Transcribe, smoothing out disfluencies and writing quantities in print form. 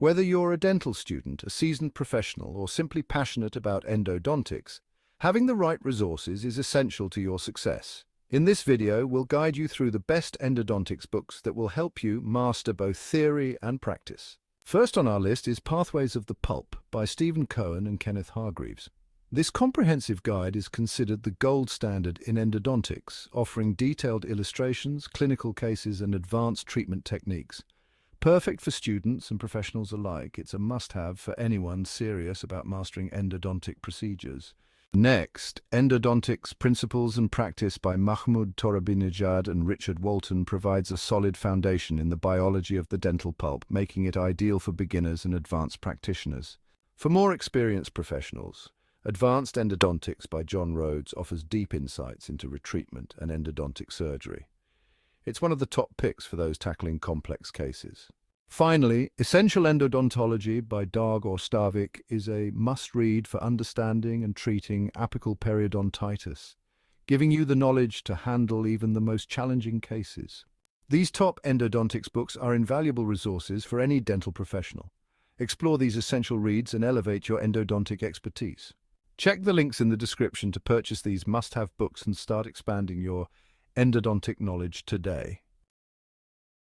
Whether you're a dental student, a seasoned professional, or simply passionate about endodontics, having the right resources is essential to your success. In this video, we'll guide you through the best endodontics books that will help you master both theory and practice. First on our list is Pathways of the Pulp by Stephen Cohen and Kenneth Hargreaves. This comprehensive guide is considered the gold standard in endodontics, offering detailed illustrations, clinical cases, and advanced treatment techniques. Perfect for students and professionals alike, it's a must-have for anyone serious about mastering endodontic procedures. Next, Endodontics Principles and Practice by Mahmoud Torabinejad and Richard Walton provides a solid foundation in the biology of the dental pulp, making it ideal for beginners and advanced practitioners. For more experienced professionals, Advanced Endodontics by John Rhodes offers deep insights into retreatment and endodontic surgery. It's one of the top picks for those tackling complex cases. Finally, Essential Endodontology by Dag or Stavik is a must-read for understanding and treating apical periodontitis, giving you the knowledge to handle even the most challenging cases. These top endodontics books are invaluable resources for any dental professional. Explore these essential reads and elevate your endodontic expertise. Check the links in the description to purchase these must-have books and start expanding your endodontic knowledge today.